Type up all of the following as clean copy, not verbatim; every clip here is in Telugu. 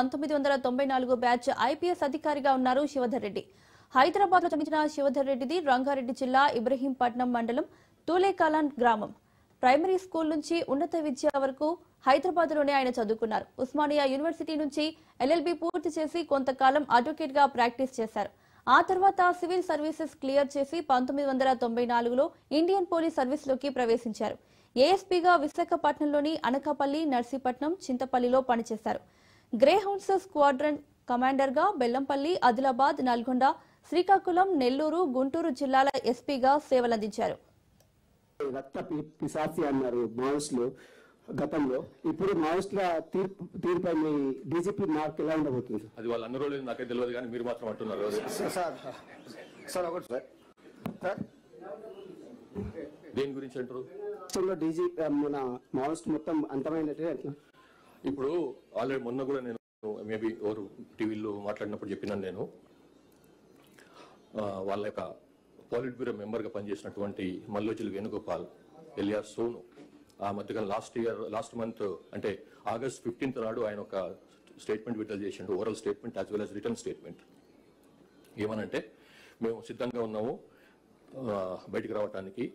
1994 బ్యాచ్ ఐపీఎస్ అధికారిగా ఉన్నారు శివధర్ రెడ్డి. హైదరాబాద్ లో జన్మించిన శివధర్ రెడ్డిది రంగారెడ్డి జిల్లా ఇబ్రహీంపట్నం మండలం తూలేకాలాన్ గ్రామం. ప్రైమరీ స్కూల్ నుంచి ఉన్నత విద్య వరకు హైదరాబాద్ లోనే ఆయన చదువుకున్నారు. ఉస్మానియా యూనివర్సిటీ నుంచి ఎల్ఎల్బీ పూర్తి చేసి కొంతకాలం అడ్వకేట్ గా ప్రాక్టీస్ చేశారు. ఆ తర్వాత సివిల్ సర్వీసెస్ క్లియర్ చేసి 1994లో ఇండియన్ పోలీస్ సర్వీస్ లోకి ప్రవేశించారు. ఏఎస్పీగా విశాఖపట్నంలోని అనకాపల్లి, నర్సీపట్నం, చింతపల్లిలో పనిచేశారు. గ్రేహౌండ్స్ స్క్వాడ్రన్ కమాండర్ గా బెల్లంపల్లి, ఆదిలాబాద్, నల్గొండ, శ్రీకాకుళం, నెల్లూరు, గుంటూరు జిల్లాల ఎస్పీగా సేవలందించారు. రక్త పిశాచి అన్నారు మావోయిస్టులు గతంలో. ఇప్పుడు మావోయిస్టుల తీర్పై మీ డీజీపీ మార్క్ ఎలా ఉండబోతుంది? అది వాళ్ళు అన్న రోజులు నాకే తెలియదు, కానీ మీరు మాత్రం అంటున్నారు. సార్ ఒకటి సార్ దేని గురించి అంటారు? డీజీ మన మావోయిస్ట్ మొత్తం అంతమైనట్టే అట్లా. ఇప్పుడు ఆల్రెడీ మొన్న కూడా నేను మేబీ ఎవరు టీవీలో మాట్లాడినప్పుడు చెప్పినాను. నేను వాళ్ళ యొక్క పాలిట్ బ్యూరో మెంబర్గా పనిచేసినటువంటి మల్లోజులు వేణుగోపాల్ ఎలియాస్ సోను ఆ మధ్యకాలం లాస్ట్ మంత్ అంటే ఆగస్ట్ 15th నాడు ఆయన ఒక స్టేట్మెంట్ విడుదల చేసిండు, oral statement as well has written statement. ఏమనంటే, మేము సిద్ధంగా ఉన్నాము బయటికి రావడానికి.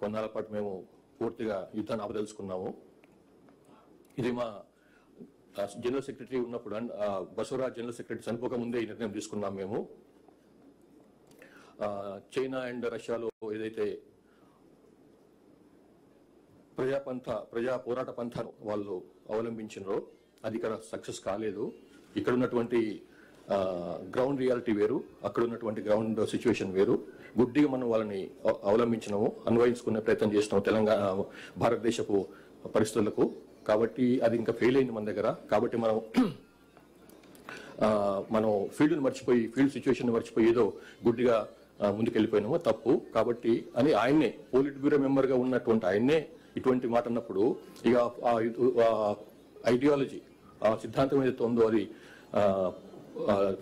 కొన్నాళ్ళ పాటు మేము పూర్తిగా యుద్ధాన్ని ఆపదలుచుకున్నాము. ఇది మా జనరల్ సెక్రటరీ ఉన్నప్పుడు, బసవరాజ్ జనరల్ సెక్రటరీ చనిపోక ముందే ఈ నిర్ణయం తీసుకున్నాం మేము. చైనా అండ్ రష్యాలో ఏదైతే ప్రజా పోరాట పంథాను వాళ్ళు అవలంబించినారో అది ఇక్కడ సక్సెస్ కాలేదు. ఇక్కడ ఉన్నటువంటి గ్రౌండ్ రియాలిటీ వేరు, అక్కడ ఉన్నటువంటి గ్రౌండ్ సిచ్యువేషన్ వేరు. గుడ్డిగా మనం వాళ్ళని అవలంబించినాము, అన్వయించుకునే ప్రయత్నం చేసినాము తెలంగాణ భారతదేశపు పరిస్థితులకు. కాబట్టి అది ఇంకా ఫెయిల్ అయింది మన దగ్గర. కాబట్టి మనం ఫీల్డ్ని మర్చిపోయి, ఫీల్డ్ సిచ్యువేషన్ మర్చిపోయి ఏదో గుడ్డిగా ముందుకెళ్ళిపోయినాము, తప్పు. కాబట్టి అని ఆయన్నే పోలిట్ బ్యూరో మెంబర్గా ఉన్నటువంటి ఆయన్నే ఇటువంటి మాట అన్నప్పుడు ఇక ఐడియాలజీ, ఆ సిద్ధాంతం ఏదైతే ఉందో అది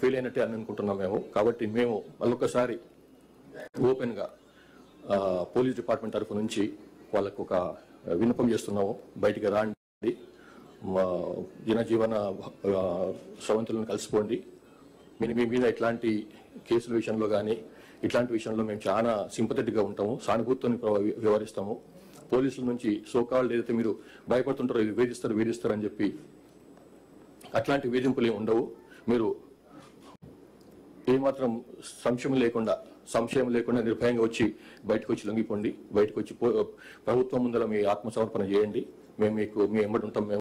ఫెయిల్ అయినట్టే అని అనుకుంటున్నాం మేము. కాబట్టి మేము మళ్ళొకసారి ఓపెన్గా పోలీస్ డిపార్ట్మెంట్ తరఫు నుంచి వాళ్ళకు ఒక విన్నపం చేస్తున్నాము, బయటికి రాండి, జనజీవన స్రవంతులను కలిసిపోండి. మీ మీద ఇట్లాంటి కేసుల విషయంలో కానీ ఇట్లాంటి విషయంలో మేము చాలా సింపథెటిక్గా ఉంటాము, సానుభూతితో వ్యవహరిస్తాము. పోలీసుల నుంచి సోకాల్డ్ ఏదైతే మీరు భయపడుతుంటారో ఇది వేధిస్తారు అని చెప్పి అట్లాంటి వేధింపులు ఏమి ఉండవు. మీరు ఏమాత్రం సంశయం లేకుండా నిర్భయంగా వచ్చి బయటకు వచ్చి లొంగిపోండి. బయటకు వచ్చి ప్రభుత్వం ముందర మీ ఆత్మసమర్పణ చేయండి. మేము మీ ఎంబడి ఉంటాం. మేము